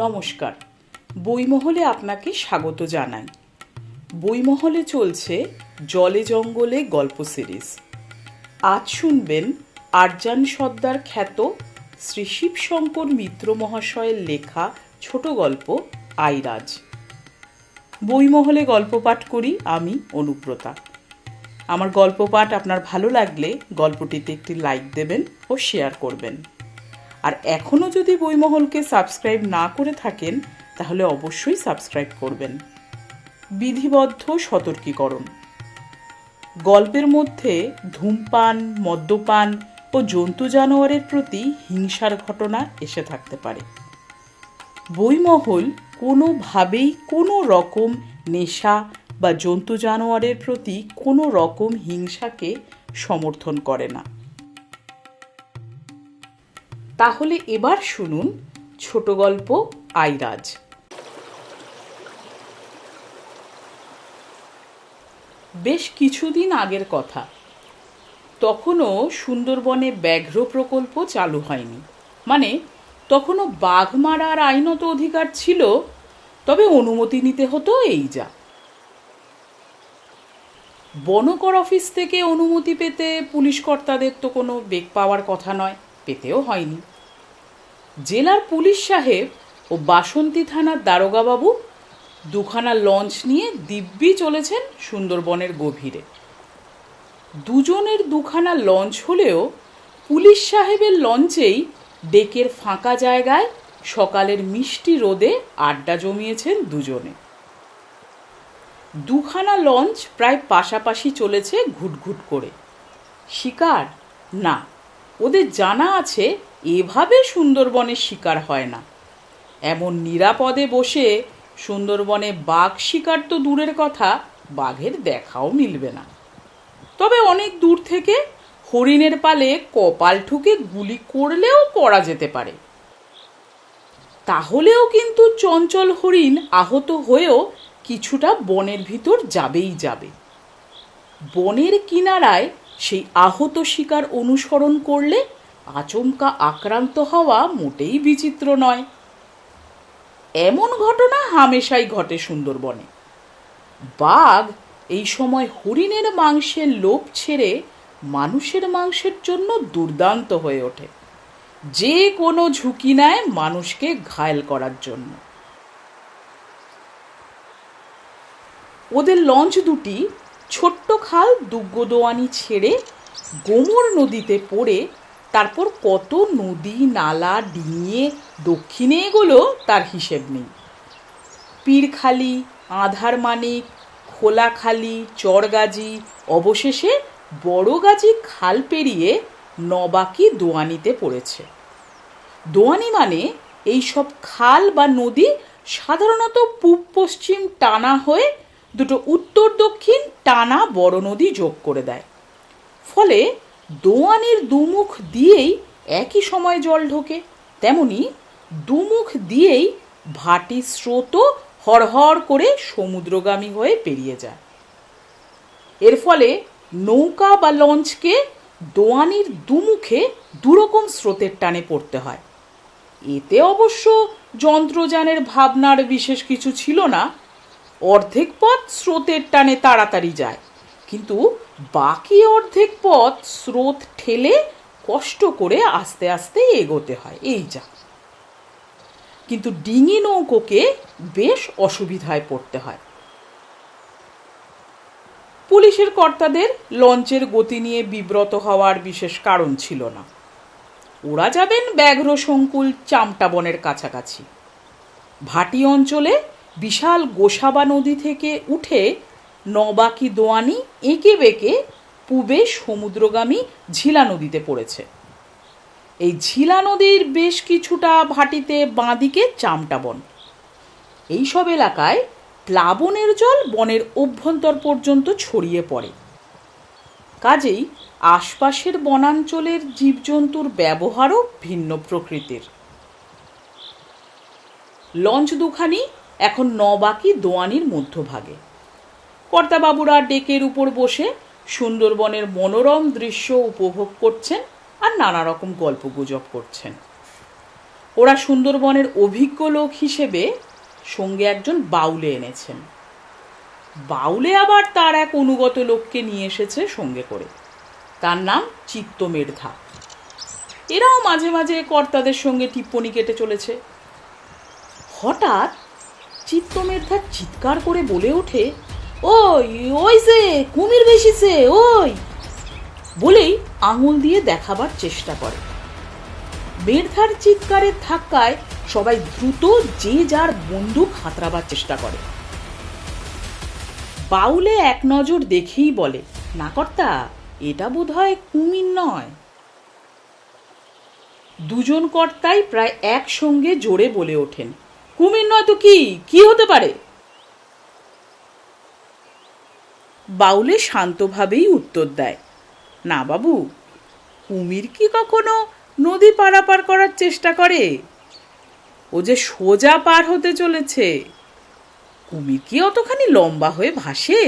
নমস্কার, বইমহলে আপনাকে স্বাগত জানাই। বইমহলে চলছে জলে জঙ্গলে গল্প সিরিজ। আজ শুনবেন আরজান সর্দার খ্যাত শ্রী শিবশঙ্কর মিত্র মহাশয়ের লেখা ছোট গল্প আইরাজ। বইমহলে গল্প পাঠ করি আমি অনুব্রতা। আমার গল্প পাঠ আপনার ভালো লাগলে গল্পটিতে একটি লাইক দেবেন ও শেয়ার করবেন। আর এখনও যদি বইমহলকে সাবস্ক্রাইব না করে থাকেন তাহলে অবশ্যই সাবস্ক্রাইব করবেন। বিধিবদ্ধ সতর্কীকরণ: গল্পের মধ্যে ধূমপান, মদ্যপান ও জন্তু জানোয়ারের প্রতি হিংসার ঘটনা এসে থাকতে পারে। বইমহল কোনোভাবেই কোনো রকম নেশা বা জন্তু জানোয়ারের প্রতি কোনো রকম হিংসাকে সমর্থন করে না। তাহলে এবার শুনুন ছোট গল্প আইরাজ। বেশ কিছুদিন আগের কথা। তখনও সুন্দরবনে ব্যাঘ্র প্রকল্প চালু হয়নি, মানে তখনও বাঘ মারার আইনত অধিকার ছিল, তবে অনুমতি নিতে হতো এই যা। বনকর অফিস থেকে অনুমতি পেতে পুলিশ কর্তাদের তো কোনো বেগ পাওয়ার কথা নয়, পেতেও হয়নি। জেলার পুলিশ সাহেব ও বাসন্তী থানার দারোগাবাবু দুখানা লঞ্চ নিয়ে দিব্যি চলেছেন সুন্দরবনের গভীরে। দুজনের দুখানা লঞ্চ হলেও পুলিশ সাহেবের লঞ্চেই ডেকের ফাঁকা জায়গায় সকালের মিষ্টি রোদে আড্ডা জমিয়েছেন দুজনে। দুখানা লঞ্চ প্রায় পাশাপাশি চলেছে ঘুটঘুট করে। শিকার না, ওদের জানা আছে এভাবে সুন্দরবনে শিকার হয় না। এমন নিরাপদে বসে সুন্দরবনে বাঘ শিকার তো দূরের কথা, বাঘের দেখাও মিলবে না। তবে অনেক দূর থেকে হরিণের পালে কপাল ঠুকে গুলি করলেও করা যেতে পারে। তাহলেও কিন্তু চঞ্চল হরিণ আহত হয়েও কিছুটা বনের ভিতর যাবেই যাবে। বনের কিনারায় সেই আহত শিকার অনুসরণ করলে আচমকা আক্রান্ত হওয়া মোটেই বিচিত্র নয়। এমন ঘটনা হামেশাই ঘটে সুন্দরবনে। বাঘ এই সময় হরিণের মাংসের লোভ ছেড়ে মানুষের মাংসের জন্য দুর্দান্ত হয়ে ওঠে, যে কোনো ঝুঁকি নেয় মানুষকে ঘায়েল করার জন্য। ওদের লঞ্চ দুটি ছোট্ট খাল দুগ্গদোয়ানি ছেড়ে গোমর নদীতে পড়ে তারপর কত নদী নালা ডিঙিয়ে দক্ষিণে এগোলো তার হিসেব নেই। পীরখালি, আধারমানিক, খোলাখালি, চরগাজি, অবশেষে বড়গাজি খাল পেরিয়ে নবাকি দোয়ানিতে পড়েছে। দোয়ানি মানে এইসব খাল বা নদী সাধারণত পূব পশ্চিম টানা হয়ে দুটো উত্তর দক্ষিণ টানা বড় নদী যোগ করে দেয়। ফলে দোয়ানির দুমুখ দিয়েই একই সময় জল ঢোকে, তেমনি দুমুখ দিয়েই ভাটি স্রোতও হড়হড় করে সমুদ্রগামী হয়ে পেরিয়ে যায়। এর ফলে নৌকা বা লঞ্চকে দোয়ানির দুমুখে দুরকম স্রোতের টানে পড়তে হয়। এতে অবশ্য যন্ত্রযানের ভাবনার বিশেষ কিছু ছিল না। অর্ধেক পথ স্রোতের টানে তাড়াতাড়ি যায়, কিন্তু বাকি অর্ধেক পথ স্রোত ঠেলে কষ্ট করে আস্তে আস্তে এগোতে হয়, এই যা। কিন্তু ডিঙি নৌকোকে বেশ অসুবিধায় পড়তে হয়। পুলিশের কর্তাদের লঞ্চের গতি নিয়ে বিব্রত হওয়ার বিশেষ কারণ ছিল না। ওরা যাবেন ব্যাঘ্র সংকুল চামটা বনের কাছাকাছি। ভাটি অঞ্চলে বিশাল গোসাবা নদী থেকে উঠে নবাকি দোয়ানি এঁকে বেঁকে পূবে সমুদ্রগামী ঝিলা নদীতে পড়েছে। এই ঝিলা নদীর বেশ কিছুটা ভাটিতে বাঁদিকে চামটা বন। এইসব এলাকায় প্লাবনের জল বনের অভ্যন্তর পর্যন্ত ছড়িয়ে পড়ে। কাজেই আশপাশের বনাঞ্চলের জীবজন্তুর ব্যবহারও ভিন্ন প্রকৃতির। লঞ্চ দুখানি এখন নবাকি দোয়ানির মধ্যভাগে। কর্তাবাবুরা ডেকের উপর বসে সুন্দরবনের মনোরম দৃশ্য উপভোগ করছেন আর নানা রকম গল্পগুজব করছেন। ওরা সুন্দরবনের অভিজ্ঞ লোক হিসেবে সঙ্গে একজন বাউলে এনেছেন। বাউলে আবার তার এক অনুগত লোককে নিয়ে এসেছে সঙ্গে করে, তার নাম চিত্তমেধা। এরাও মাঝে মাঝে কর্তাদের সঙ্গে টিপ্পনি কেটে চলেছে। হঠাৎ চিত্তমেধা চিৎকার করে বলে ওঠে, ওই ওই সে কুমির বেশিছে ওই, বলেই আঙুল দিয়ে দেখাবার চেষ্টা করে। মেধার চিৎকারের ধাক্কায় সবাই দ্রুত যে যার বন্দুক হাতড়াবার চেষ্টা করে। বাউলে এক নজর দেখেই বলে, না কর্তা, এটা বোধহয় কুমির নয়। দুজন কর্তাই প্রায় একসঙ্গে জোরে বলে ওঠেন, কুমির নয় তো কি হতে পারে? বাউলে শান্তভাবেই উত্তর দেয়, না বাবু, কুমির কি কখনো নদী পারাপার করার চেষ্টা করে? ও যে সোজা পার হতে চলেছে। কুমির কি অতখানি লম্বা হয়ে ভাসে?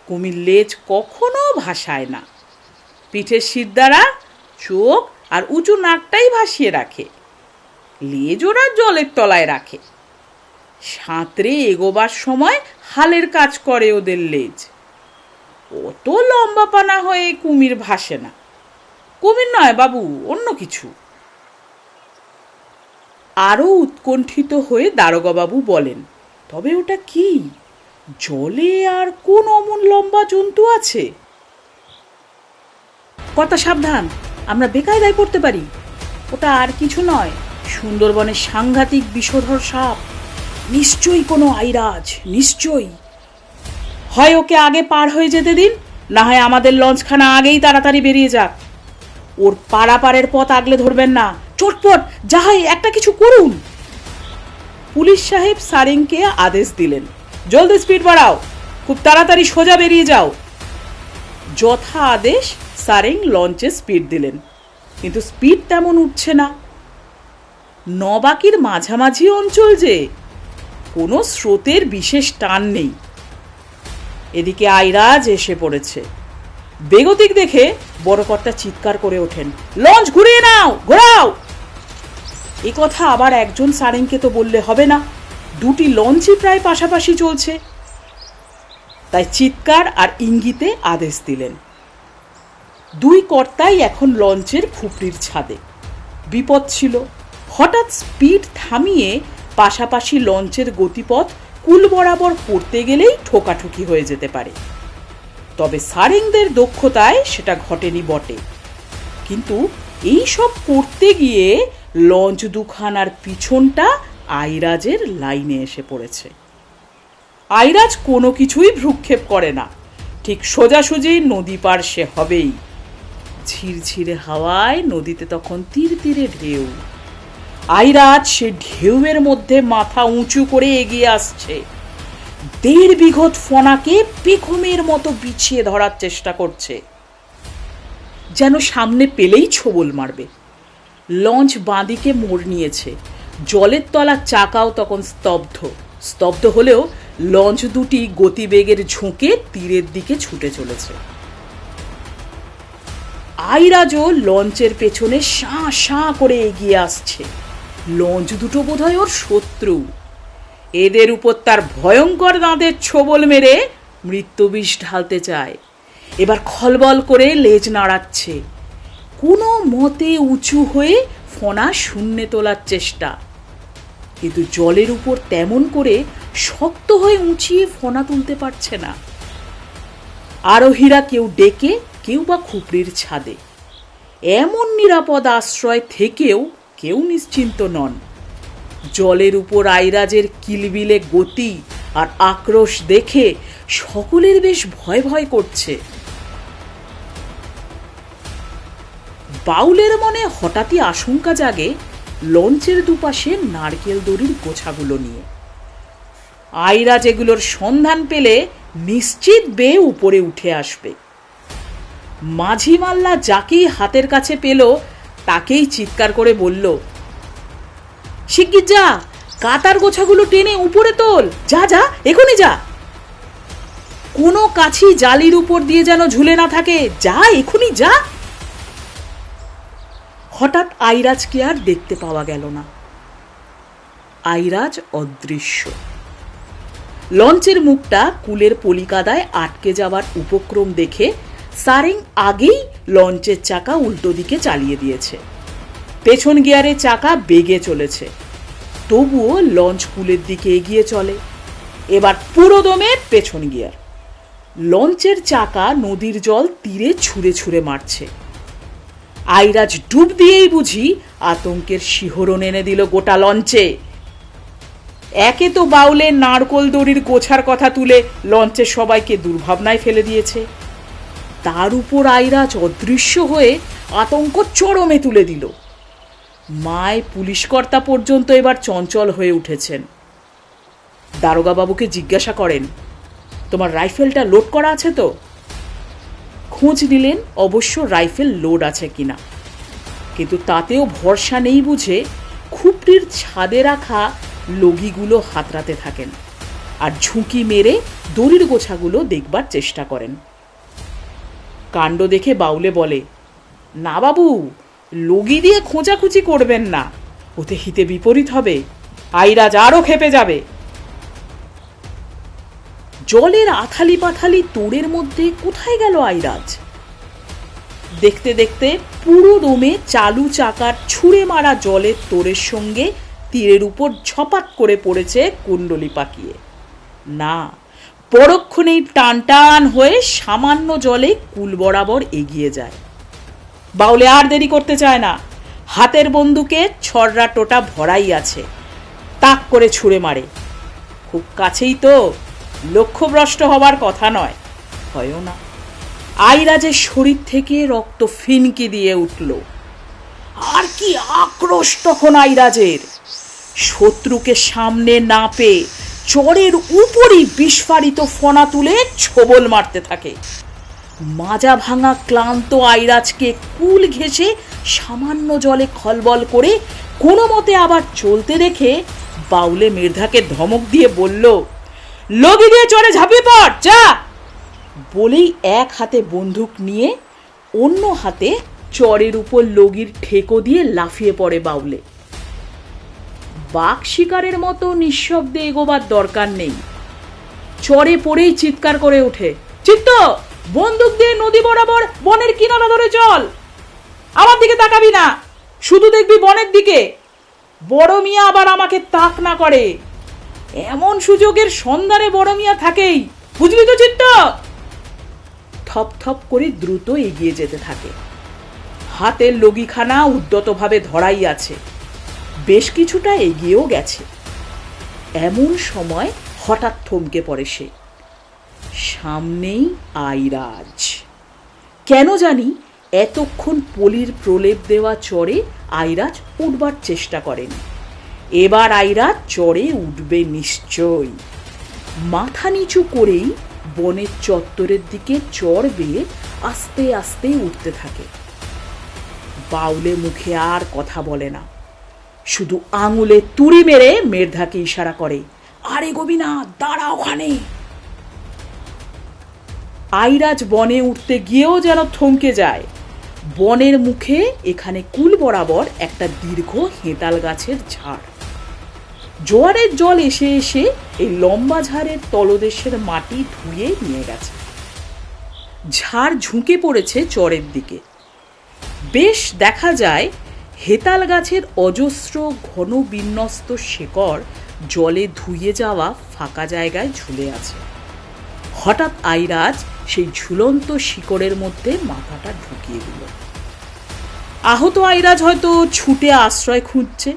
কুমির লেজ কখনো ভাসায় না, পিঠের শিরদাঁড়া, চোখ আর উঁচু নাকটাই ভাসিয়ে রাখে। লেজ ওরা জলের তলায় রাখে। সাঁতরে এগোবার সময় হালের কাজ করে ওদের লেজ। অত লম্বা পানা হয়ে কুমির ভাসে না। কুমির নয় বাবু, অন্য কিছু। আরো উৎকণ্ঠিত হয়ে দারোগাবাবু বলেন, তবে ওটা কি? জলে আর কোন অমন লম্বা জন্তু আছে? কথা সাবধান, আমরা বেকায়দায় পড়তে পারি। ওটা আর কিছু নয়, সুন্দরবনের সাংঘাতিক বিষধর সাপ। নিশ্চয়ই কোনো আইরাজ, নিশ্চয়ই। হয় ওকে আগে পার হয়ে যেতে দিন, না হয় আমাদের লঞ্চখানা আগেই তাড়াতাড়ি বেরিয়ে যাক। ওর পারাপারের পথ আগলে ধরবেন না, চটপট যাহাই একটা কিছু করুন। পুলিশ সাহেব সারেংকে আদেশ দিলেন, জলদি স্পিড বাড়াও, খুব তাড়াতাড়ি সোজা বেরিয়ে যাও। যথা আদেশ সারেং লঞ্চে স্পিড দিলেন, কিন্তু স্পিড তেমন উঠছে না। নবাকির মাঝামাঝি অঞ্চল যে, কোনো স্রোতের বিশেষ টান নেই। এদিকে আইরাজ এসে পড়েছে। বেগতিক দেখে বড় কর্তা চিৎকার করে ওঠেন, লঞ্চ ঘুরিয়ে নাও, ঘোরাও। এ কথা আবার একজন সারেংকে তো বললে হবে না, দুটি লঞ্চই প্রায় পাশাপাশি চলছে। তাই চিৎকার আর ইঙ্গিতে আদেশ দিলেন। দুই কর্তাই এখন লঞ্চের খুপড়ির ছাদে। বিপদ ছিল, হঠাৎ স্পিড থামিয়ে পাশাপাশি লঞ্চের গতিপথ কুল বরাবর পড়তে গেলেই ঠোকাঠুকি হয়ে যেতে পারে। তবে সারেংদের দক্ষতায় সেটা ঘটেনি বটে, কিন্তু এই সব করতে গিয়ে লঞ্চ দুখানার পিছনটা আইরাজের লাইনে এসে পড়েছে। আইরাজ কোনো কিছুই ভ্রুক্ষেপ করে না, ঠিক সোজাসুজি নদী পার সে হবেই। ঝিরঝিরে হাওয়ায় নদীতে তখন তীর তীরে ঢেউ। আইরাজ সে ঢেউয়ের মধ্যে মাথা উঁচু করে এগিয়ে আসছে। 1.5 বিঘত ফনাকে পেখমের মতো বিছিয়ে ধরার চেষ্টা করছে, যেন সামনে পেলেই ছোবল মারবে। লঞ্চ বাঁদিকে মোড় নিয়েছে, জলের তলার চাকাও তখন স্তব্ধ হলেও লঞ্চ দুটি গতিবেগের ঝোঁকে তীরের দিকে ছুটে চলেছে। আইরাজও লঞ্চের পেছনে শাঁ শাঁ করে এগিয়ে আসছে। লঞ্চ দুটো বোধহয় ওর শত্রু। এদের উপর তার ভয়ঙ্কর দাঁতের ছোবল মেরে মৃত্যুবিষ ঢালতে চায়। এবার খলবল করে লেজ নাড়াচ্ছে, কোনো মতে উঁচু হয়ে ফনা শূন্যে তোলার চেষ্টা, কিন্তু জলের উপর তেমন করে শক্ত হয়ে উঁচিয়ে ফনা তুলতে পারছে না। আরোহীরা কেউ ডেকে, কেউ বা খুপড়ির ছাদে। এমন নিরাপদ আশ্রয় থেকেও কেউ নিশ্চিন্ত নন। জলের উপর আইরাজের কিলবিলে গতি আর আক্রোশ দেখে সকলের বেশ ভয় ভয় করছে। বাউলের মনে হঠাৎই আশঙ্কা জাগে লঞ্চের দুপাশে নারকেল দড়ির গোছাগুলো নিয়ে। আইরাজ এগুলোর সন্ধান পেলে নিশ্চিত বেয়ে উপরে উঠে আসবে। মাঝি মাল্লা যাকেই হাতের কাছে পেল তাকেই চিৎকার করে বলল, শিগগির যা, কাতার গোছাগুলো টেনে উপরে তোল, যা যা, এখনই যা। কোনো কাছি জালির উপর দিয়ে যেন ঝুলে না থাকে, যা, এখনই যা। হঠাৎ আইরাজকে আর দেখতে পাওয়া গেল না। আইরাজ অদৃশ্য। লঞ্চের মুখটা কুলের পলিকাদায় আটকে যাওয়ার উপক্রম দেখে সারেং আগেই লঞ্চের চাকা উল্টো দিকে চালিয়ে দিয়েছে। পেছন গিয়ারে চাকা বেগে চলেছে, তবুও লঞ্চ কুলের দিকে এগিয়ে চলে। এবার পুরো দমে পেছন গিয়ার। লঞ্চের চাকা নদীর জল তীরে ছুঁড়ে ছুঁড়ে মারছে। আইরাজ ডুব দিয়েই বুঝি আতঙ্কের শিহরণ এনে দিল গোটা লঞ্চে। একে তো বাউলের নারকোল দড়ির গোছার কথা তুলে লঞ্চের সবাইকে দুর্ভাবনায় ফেলে দিয়েছে, তার উপর আইরাজ অদৃশ্য হয়ে আতঙ্ক চরমে তুলে দিল। মায় পুলিশকর্তা পর্যন্ত এবার চঞ্চল হয়ে উঠেছেন। দারোগাবাবুকে জিজ্ঞাসা করেন, তোমার রাইফেলটা লোড করা আছে তো? খোঁজ নিলেন অবশ্য রাইফেল লোড আছে কিনা, কিন্তু তাতেও ভরসা নেই বুঝে খুপড়ির ছাদে রাখা লগিগুলো হাতড়াতে থাকেন আর ঝুঁকি মেরে দড়ির গোছাগুলো দেখবার চেষ্টা করেন। কাণ্ড দেখে বাউলে বলে, না বাবু, লগি দিয়ে খোঁচাখুচি করবেন না, ওতে হিতে বিপরীত হবে, আইরাজ আরও খেপে যাবে। জলের আথালি পাথালি তোড়ের মধ্যে কোথায় গেল আইরাজ? দেখতে দেখতে পুরো দমে চালু চাকার ছুঁড়ে মারা জলের তোড়ের সঙ্গে তীরের উপর ঝপাত করে পড়েছে কুণ্ডলি পাকিয়ে। না, পরক্ষণেই টান টান হয়ে সামান্য জলে কুল বরাবর এগিয়ে যায়। বাউলে আর দেরি করতে চায় না, হাতের বন্দুকে ছড়রা টোটা ভরাই আছে, তাক করে ছুঁড়ে মারে। খুব কাছেই তো, লক্ষ্যভ্রষ্ট হবার কথা নয়, হয়ও না। আইরাজের শরীর থেকে রক্ত ফিনকি দিয়ে উঠল। আর কি আক্রোশ তখন আইরাজের! শত্রুকে সামনে না পেয়ে চরের উপরই বিস্ফারিত ফনা তুলে ছোবল মারতে থাকে। মাজা ভাঙা ক্লান্ত আইরাজকে কুল ঘেঁষে সামান্য জলে খলবল করে কোনো মতে আবার চলতে দেখে বাউলে মৃধাকে ধমক দিয়ে বলল, লগি দিয়ে চরে ঝাঁপিয়ে পড়, যা! বলেই এক হাতে বন্দুক নিয়ে অন্য হাতে চরের উপর লগির ঠেকো দিয়ে লাফিয়ে পড়ে বাউলে। বাঘ শিকারের মতো নিঃশব্দে এগোবার দরকার নেই। চরে পড়েই চিৎকার করে ওঠে, চিত্ত, বন্দুক দিয়ে নদী বরাবর বনের কিনারা ধরে চল, আমার দিকে তাকাবি না, শুধু দেখবি বনের দিকে। বড় মিয়া আবার আমাকে তাক না করে, এমন সুযোগের সন্ধানে বড় মিয়া থাকেই, বুঝলি তো চিত্ত? থপ থপ করে দ্রুত এগিয়ে যেতে থাকে। হাতের লগিখানা উদ্যতভাবে ধরাই আছে, বেশ কিছুটা এগিয়েও গেছে। এমন সময় হঠাৎ থমকে পড়ে সে। সামনেই আইরাজ। কেন জানি এতক্ষণ পলির প্রলেপ দেওয়া চরে আইরাজ উঠবার চেষ্টা করেন। এবার আইরাজ চরে উঠবে নিশ্চয়ই। মাথা নিচু করেই বনের চত্বরের দিকে চর বেয়ে আস্তে আস্তে উঠতে থাকে। বাউলে মুখে আর কথা বলে না, শুধু আঙুলে তুড়ি মেরে মের্ধাকে ইশারা করে, আরে গোবিনা, দাঁড়া ওখানে। আইরাজ বনে উঠতে গিয়েও যেন থমকে যায়। বনের মুখে এখানে কুল বরাবর একটা দীর্ঘ হেঁতাল গাছের ঝাড়। জোয়ারের জল এসে এসে এই লম্বা ঝাড়ের তলদেশের মাটি ধুয়ে নিয়ে গেছে। ঝাড় ঝুঁকে পড়েছে চরের দিকে। বেশ দেখা যায় হেতাল গাছের অজস্র ঘন বিন্যস্ত শেকড় জলে ধুয়ে যাওয়া ফাঁকা জায়গায় ঝুলে আছে। হঠাৎ আইরাজ সেই ঝুলন্ত শিকড়ের মধ্যে মাথাটা ঢুকিয়ে দিল। আহত আইরাজ হয়তো ছুটে আশ্রয় খুঁজছে।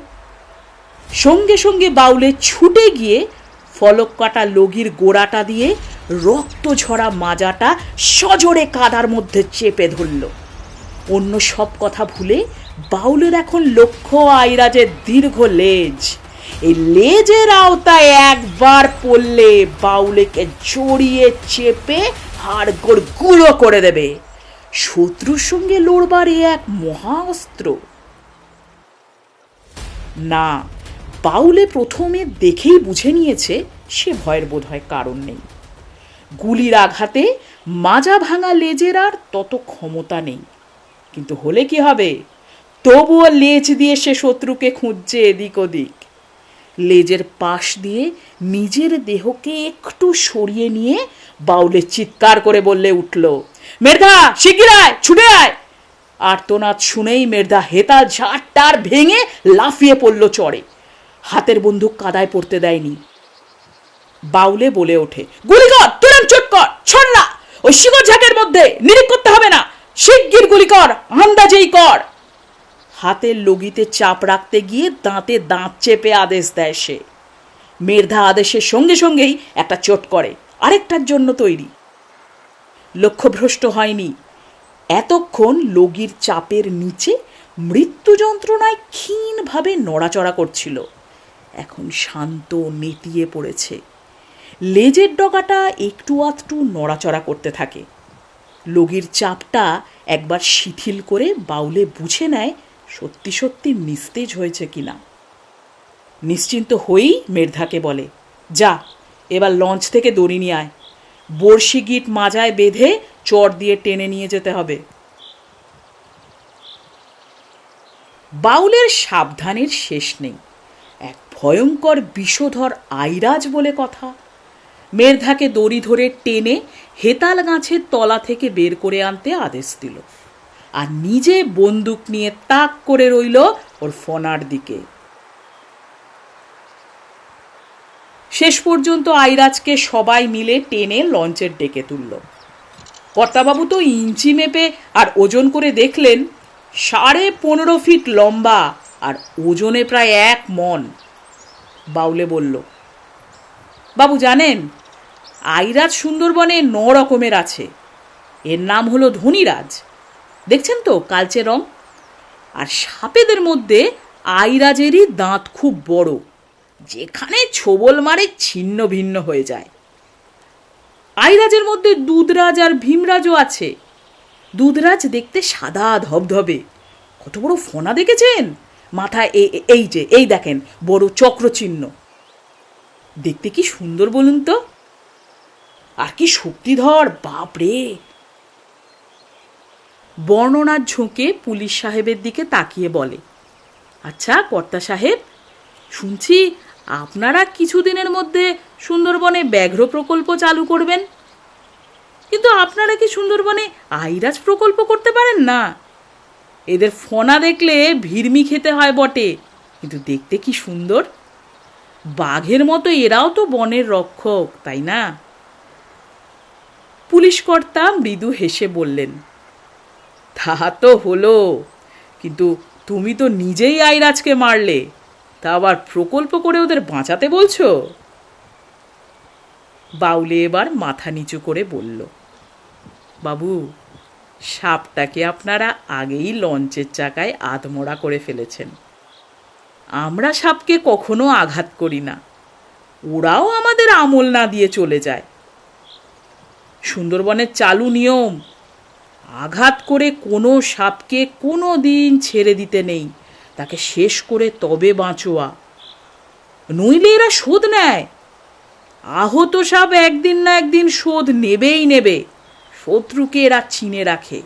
সঙ্গে সঙ্গে বাউলে ছুটে গিয়ে ফলক কাটা লগির গোড়াটা দিয়ে রক্ত ঝরা মাজাটা সজোরে কাদার মধ্যে চেপে ধরল। অন্য সব কথা ভুলে বাউলের এখন লক্ষ্য আইরাজের দীর্ঘ লেজ। এই লেজের আওতায় একবার পড়লে বাউলেকে জড়িয়ে চেপে হাড়গোড় গুঁড়ো করে দেবে। শত্রুর সঙ্গে লড়বার এ এক মহা অস্ত্র। না, বাউলে প্রথমে দেখেই বুঝে নিয়েছে সে ভয়ের বোধহয় কারণ নেই। গুলির আঘাতে মাজা ভাঙা লেজের আর তত ক্ষমতা নেই, কিন্তু হলে কি হবে, তবুও লেজ দিয়ে সে শত্রুকে খুঁজছে এদিক ওদিক। লেজের পাশ দিয়ে নিজের দেহকে একটু সরিয়ে নিয়ে বাউলে চিৎকার করে বললে উঠল, মের্ধা শিগগির আয়, ছুটে আয়। আর্তনাদ শুনেই মের্ধা হেতাল ঝাড়টার ভেঙে লাফিয়ে পড়ল চড়ে। হাতের বন্দুক কাদায় পড়তে দেয়নি। বাউলে বলে ওঠে, গুলি কর, তুরন্ত চোট কর, ছড় না, ওই শিকড় ঝাঁকের মধ্যে নিরিখ করতে হবে না, শিগগির গুলি কর, আন্দাজেই কর। হাতের লগিতে চাপ রাখতে গিয়ে দাঁতে দাঁত চেপে আদেশ দেয় সে। মের্ধা আদেশের সঙ্গে সঙ্গেই একটা চোট করে, আরেকটার জন্য তৈরি। লক্ষ্যভ্রষ্ট হয়নি। এতক্ষণ লগির চাপের নিচে মৃত্যু যন্ত্রণায় ক্ষীণভাবে নড়াচড়া করছিল, এখন শান্ত নেতিয়ে পড়েছে। লেজের ডগাটা একটু আধটু নড়াচড়া করতে থাকে। লগির চাপটা একবার শিথিল করে বাউলে বুঝে নেয় সত্যি সত্যি নিস্তেজ হয়েছে কিনা। নিশ্চিন্ত হয়েই মের্ধাকে বলে, যা এবার লঞ্চ থেকে দড়ি নিয়ে আয়, বড়শি গিট মাজায় বেঁধে চর দিয়ে টেনে নিয়ে যেতে হবে। বাউলের সাবধানের শেষ নেই। এক ভয়ঙ্কর বিষধর আইরাজ বলে কথা। মের্ধাকে দড়ি ধরে টেনে হেতাল গাছের তলা থেকে বের করে আনতে আদেশ দিল, আর নিজে বন্দুক নিয়ে তাক করে রইল ওর ফনার দিকে। শেষ পর্যন্ত আইরাজকে সবাই মিলে টেনে লঞ্চের ডেকে তুলল। কর্তাবাবু তো ইঞ্চি মেপে আর ওজন করে দেখলেন 15.5 ফিট লম্বা আর ওজনে প্রায় 1 মণ। বাউলে বলল, বাবু জানেন, আইরাজ সুন্দরবনে 9 রকমের আছে। এর নাম হলো ধনীরাজ, দেখছেন তো কালচে রং। আর সাপেদের মধ্যে আইরাজেরই দাঁত খুব বড়, যেখানে ছোবল মারে ছিন্ন ভিন্ন হয়ে যায়। আইরাজের মধ্যে দুধরাজ আর ভীমরাজও আছে। দুধরাজ দেখতে সাদা ধবধবে, কত বড় ফনা দেখেছেন, মাথায় এই যে এই দেখেন বড় চক্রচিহ্ন, দেখতে কি সুন্দর বলুন তো, আর কি শক্তিধর, বাপরে। বর্ণনার ঝোঁকে পুলিশ সাহেবের দিকে তাকিয়ে বলে, আচ্ছা কর্তা সাহেব, শুনছি আপনারা কিছুদিনের মধ্যে সুন্দরবনে ব্যাঘ্র প্রকল্প চালু করবেন, কিন্তু আপনারা কি সুন্দরবনে আইরাজ প্রকল্প করতে পারেন না? এদের ফনা দেখলে ভিড়মি খেতে হয় বটে, কিন্তু দেখতে কি সুন্দর। বাঘের মতো এরাও তো বনের রক্ষক, তাই না? পুলিশ কর্তা মৃদু হেসে বললেন, তা তো হলো, কিন্তু তুমি তো নিজেই আইরাজকে মারলে, তা আবার প্রকল্প করে ওদের বাঁচাতে বলছো? বাউলে এবার মাথা নিচু করে বলল, বাবু, সাপটাকে আপনারা আগেই লঞ্চের চাকায় আধমরা করে ফেলেছেন। আমরা সাপকে কখনো আঘাত করি না, ওরাও আমাদের আমল না দিয়ে চলে যায়। সুন্দরবনের চালু নিয়ম, আঘাত করে কোনো সাপকে কোনো দিন ছেড়ে দিতে নেই, তাকে শেষ করে তবে বাঁচোয়া, নইলে এরা শোধ নেয়। আহত সাপ একদিন না একদিন শোধ নেবেই নেবে, শত্রুকে এরা চিনে রাখে।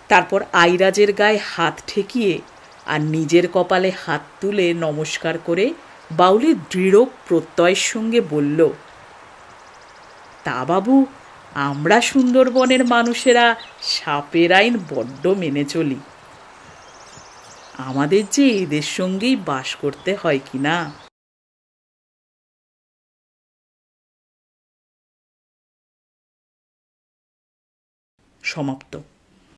তারপর আইরাজের গায়ে হাত ঠেকিয়ে আর নিজের কপালে হাত তুলে নমস্কার করে বাউলি দৃঢ় প্রত্যয়ের সঙ্গে বলল, তা বাবু, আমরা সুন্দরবনের মানুষেরা সাপের আইন বড্ড মেনে চলি। আমাদের যে এদের সঙ্গেই বাস করতে হয় কি না। সমাপ্ত।